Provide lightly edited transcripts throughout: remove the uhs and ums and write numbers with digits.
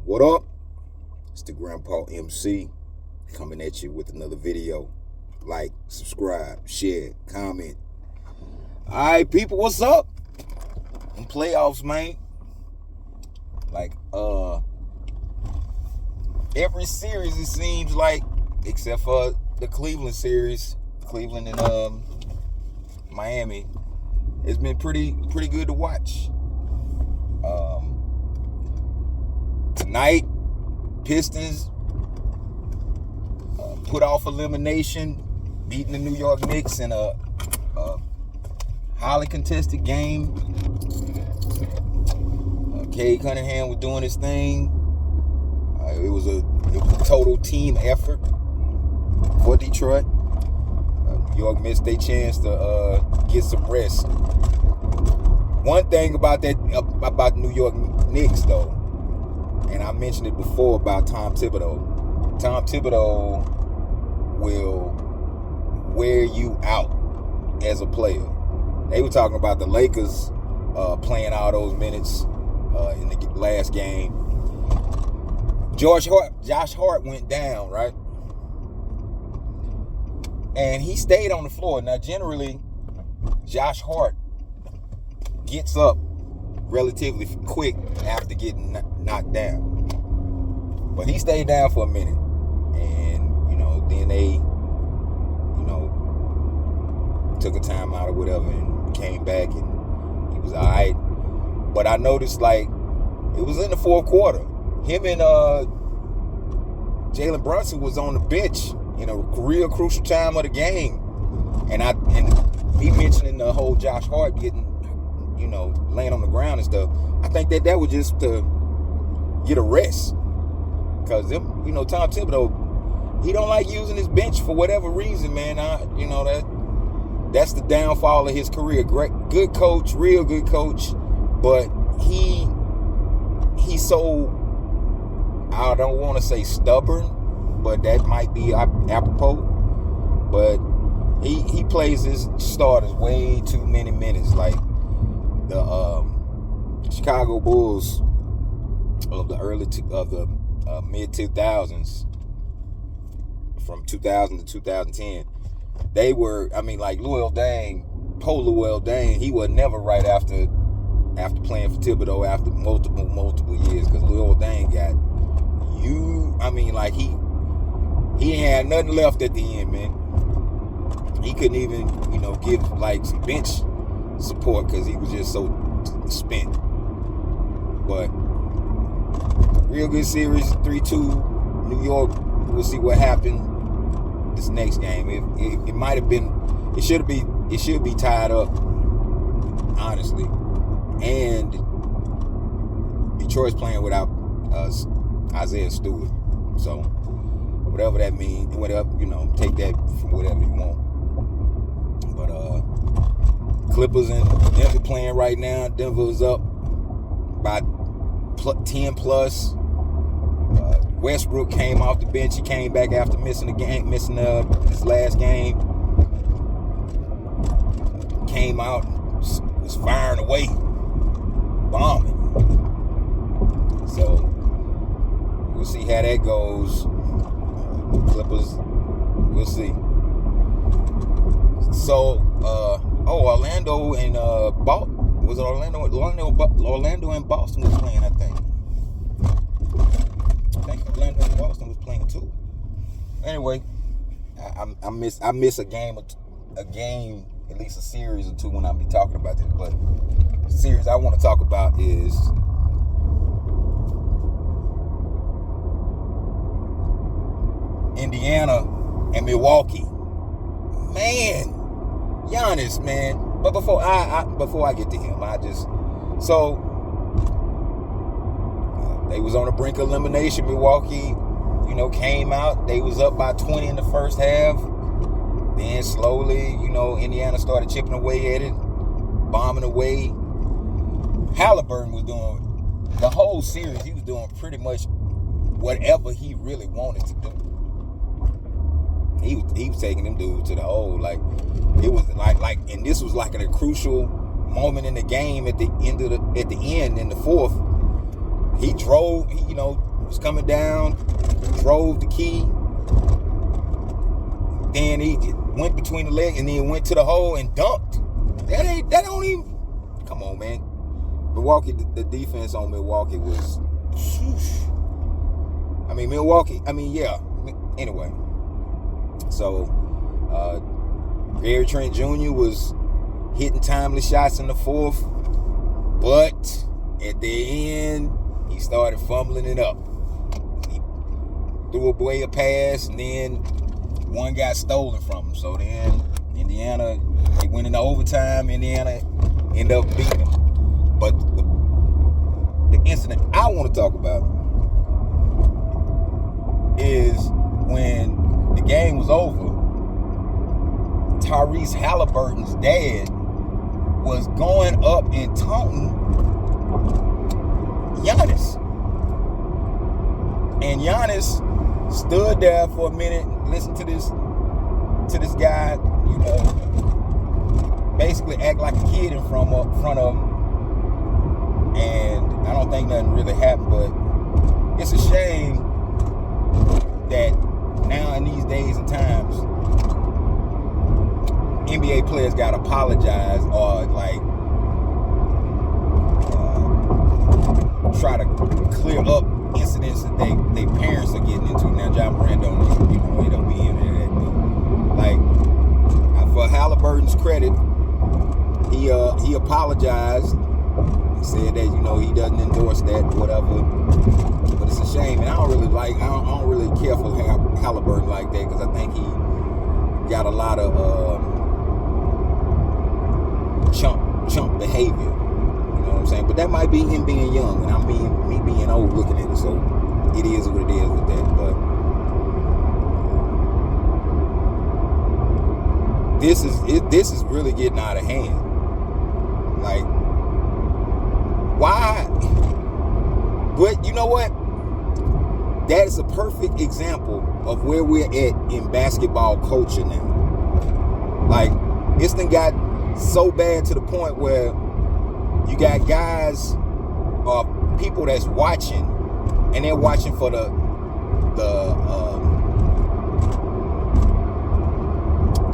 What up? It's the Grandpa MC coming at you with another video. Like, subscribe, share, comment. Alright, people, what's up? In playoffs, man. Every series it seems like, except for the Cleveland series, Cleveland and Miami, it's been pretty good to watch. Tonight, Pistons put off elimination, beating the New York Knicks in a highly contested game. Cade Cunningham was doing his thing. It was a total team effort for Detroit. New York missed their chance to get some rest. One thing about the New York Knicks, though, and I mentioned it before about Tom Thibodeau. Tom Thibodeau will wear you out as a player. They were talking about the Lakers playing all those minutes in the last game. Josh Hart went down, right? And he stayed on the floor. Now, generally, Josh Hart gets up relatively quick after getting knocked down. But he stayed down for a minute. And, then they, took a timeout or whatever and came back and he was all right. But I noticed, it was in the fourth quarter. Him and Jalen Brunson was on the bench in a real crucial time of the game. And he mentioning the whole Josh Hart getting, laying on the ground and stuff. I think that was just to get a rest. Because, Tom Thibodeau, he don't like using his bench for whatever reason, man. That's the downfall of his career. Great, good coach, real good coach. But he's so, I don't want to say stubborn, but that might be apropos. But he plays his starters way too many minutes. Like the Chicago Bulls of the mid 2000s, from 2000 to 2010, they were. Luol Deng, he was never right after playing for Thibodeau after multiple years, because Luol Deng he ain't had nothing left at the end, man. He couldn't even, give some bench support because he was just so spent. But real good series, 3-2, New York. We'll see what happened this next game. It might have been, it should be tied up, honestly. And Detroit's playing without Isaiah Stewart. So whatever that means, take that from whatever you want. But Clippers and Denver playing right now. Denver's up by 10 plus. Westbrook came off the bench. He came back after missing his last game. Came out, was firing away, bombing. So we'll see how that goes. Clippers, we'll see. So, Orlando and Orlando and Boston was playing, I think. Orlando and Boston was playing too. Anyway, I miss a game, at least a series or two when I be talking about this. But the series I want to talk about is Indiana and Milwaukee. Man, Giannis, man. But before I get to him, they was on the brink of elimination. Milwaukee, came out. They was up by 20 in the first half. Then slowly, Indiana started chipping away at it, bombing away. Halliburton was doing the whole series. He was doing pretty much whatever he really wanted to do. He was taking them dudes to the hole. It was and this was in a crucial moment in the game at the end in the fourth. He drove, was coming down, drove the key, then he went between the leg and then went to the hole and dunked. That don't even, come on, man. Milwaukee, the defense on Milwaukee was, yeah. Anyway, so Gary Trent Jr. was hitting timely shots in the fourth, but at the end, he started fumbling it up. He threw away a pass, and then one got stolen from him. So then Indiana, they went into overtime. Indiana ended up beating them. But the incident I want to talk about is when the game was over, Tyrese Halliburton's dad was going up and taunting Giannis. And Giannis stood there for a minute, listened to this guy, you know, basically act like a kid in front of him. And I don't think nothing really happened, but it's a shame that now in these days and times, NBA players gotta apologize or like try to clear up incidents that they parents are getting into. Now, Ja Morant don't be in that, but like for Halliburton's credit, he apologized. He said that, you know, he doesn't endorse that, whatever. But it's a shame, and I don't really care for Halliburton like that, because I think he got a lot of chump behavior. You know what I'm saying? But that might be him being young, and I mean me being old looking at it. So it is what it is with that. But this is really getting out of hand. Like, why? But you know what? That is a perfect example of where we're at in basketball culture now. Like, it's done got so bad to the point where you got guys or people that's watching, and they're watching for the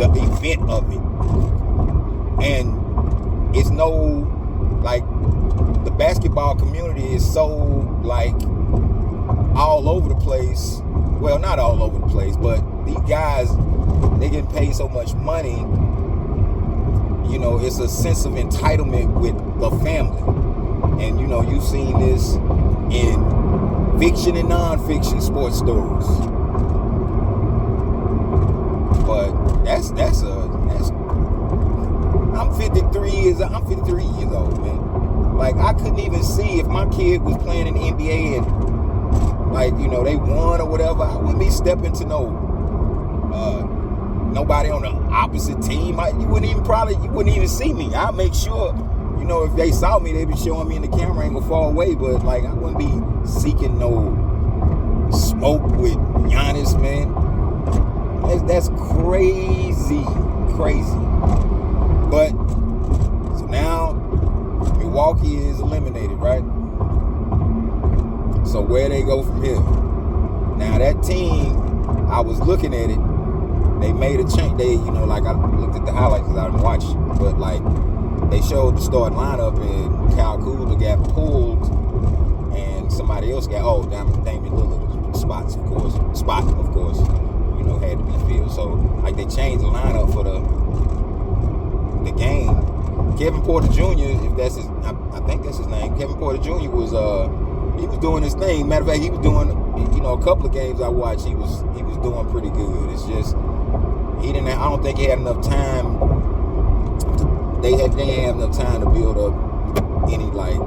event of it. And it's no, like, the basketball community is so, like, all over the place. Well, not all over the place, but these guys, they getting paid so much money, you know, it's a sense of entitlement with the family. And, you know, you've seen this in fiction and non-fiction sports stories. But I'm 53 years old, man. Like, I couldn't even see if my kid was playing in the NBA and, like, you know, they won or whatever. I wouldn't be stepping to nobody on the opposite team. You wouldn't even see me. I'll make sure, you know, if they saw me, they'd be showing me in the camera angle far away. But, like, I wouldn't be seeking no smoke with Giannis, man. That's crazy. But, so now, Milwaukee is eliminated, right? So where they go from here? Now that team, I was looking at it, they made a change. They, you know, like, I looked at the highlights because I didn't watch, but like, they showed the starting lineup and Kyle Kuzma got pulled and somebody else got, Damian Lillard spot, of course, you know, had to be filled. So, like, they changed the lineup for the game. Kevin Porter Jr., if that's his, I think that's his name. Kevin Porter Jr. was he was doing his thing. Matter of fact, he was doing, you know, a couple of games I watched. He was doing pretty good. It's just I don't think he had enough time. They didn't have enough time to build up any like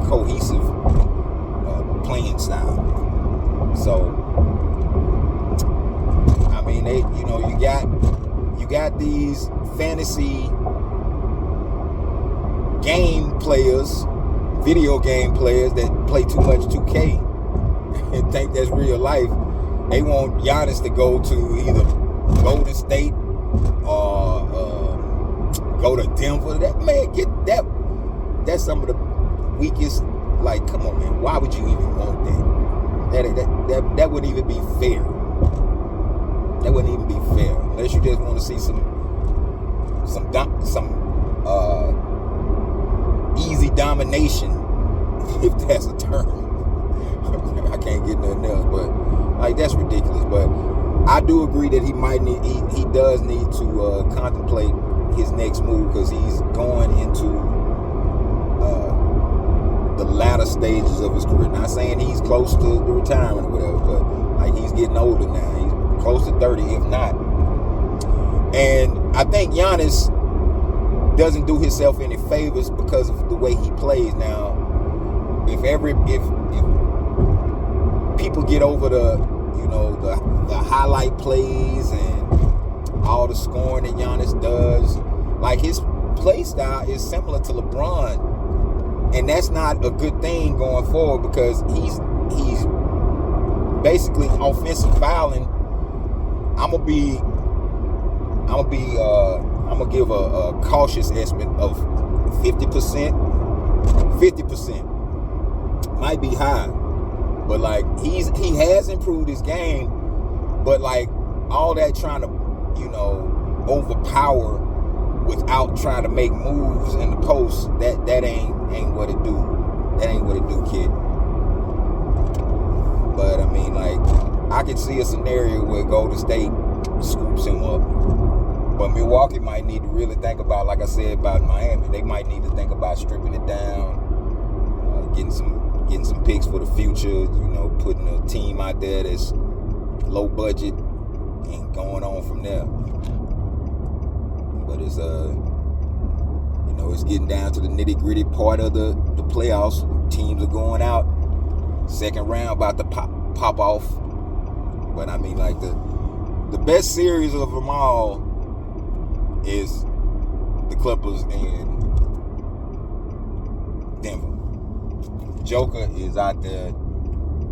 cohesive playing style. So, I mean, you got these fantasy game players, video game players that play too much 2K and think that's real life. They want Giannis to go to either Golden State or go to Denver. That man, that's some of the weakest Like, come on, man. Why would you even want that? That wouldn't even be fair. That wouldn't even be fair unless you just want to see some easy domination, if that's a term. I can't get nothing else, but like that's ridiculous. But I do agree that he does need to contemplate his next move, because he's going into the latter stages of his career. Not saying he's close to the retirement or whatever, but like he's getting older now. He's close to 30, if not. And I think Giannis doesn't do himself any favors because of the way he plays now. If people get over the highlight plays and all the scoring that Giannis does, like his play style is similar to LeBron, and that's not a good thing going forward, because he's basically offensive fouling. I'm gonna give a cautious estimate of 50%. 50% might be high, but like he has improved his game, but like all that trying to overpower without trying to make moves in the post, that ain't what it do. That ain't what it do, kid. But I mean, like, I could see a scenario where Golden State scoops him up. But Milwaukee might need to really think about, like I said about Miami, they might need to think about stripping it down, getting some picks for the future, putting a team out there that's low budget and going on from there. But it's it's getting down to the nitty-gritty part of the playoffs. Teams are going out. Second round about to pop off. But I mean, like, the best series of them all is the Clippers and Denver. Joker is out there.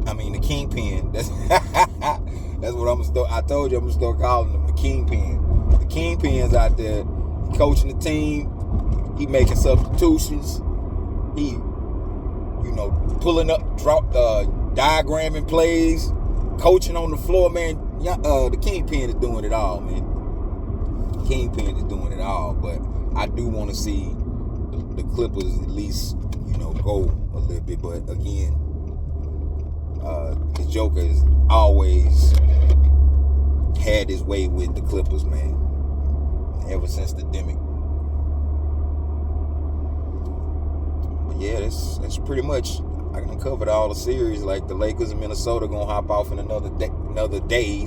I mean, the Kingpin. That's what I told you I'm gonna start calling him, the Kingpin. The Kingpin's out there coaching the team. He making substitutions. He, pulling up, diagramming plays, coaching on the floor, man. The Kingpin is doing it all, man. Kingpin is doing it all, but I do want to see the Clippers at least, go a little bit. But again, the Joker has always had his way with the Clippers, man, ever since the Demic. But yeah, that's pretty much. I can cover all the series. Like the Lakers and Minnesota gonna hop off in another day.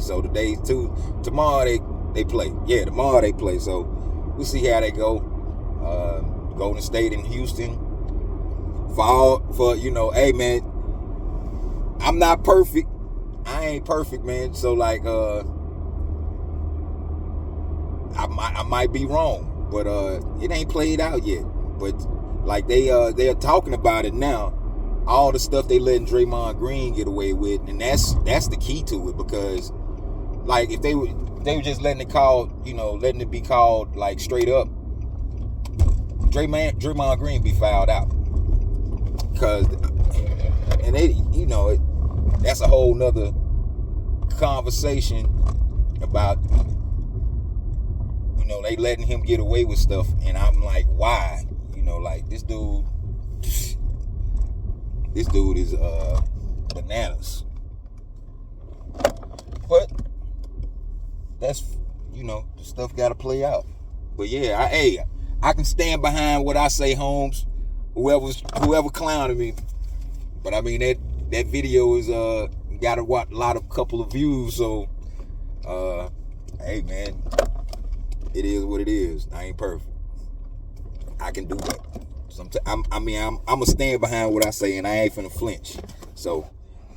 So the days too. Tomorrow they play. Yeah, tomorrow they play. So we'll see how they go. Golden State and Houston. For hey man, I'm not perfect. I ain't perfect, man. So like I might be wrong, but it ain't played out yet. But like they're talking about it now. All the stuff they letting Draymond Green get away with, and that's the key to it, because like if they were just letting it be called like straight up, Draymond Green be fouled out, because and they that's a whole nother conversation about they letting him get away with stuff, and I'm like, why? Like this dude is bananas. But that's the stuff gotta play out. But yeah, I can stand behind what I say, Holmes. Whoever clowning me. But I mean that video is got a couple of views, so hey man, it is what it is. I ain't perfect. I can do that. I'm gonna stand behind what I say, and I ain't finna flinch. So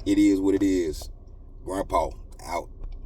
it is what it is. Grandpa out.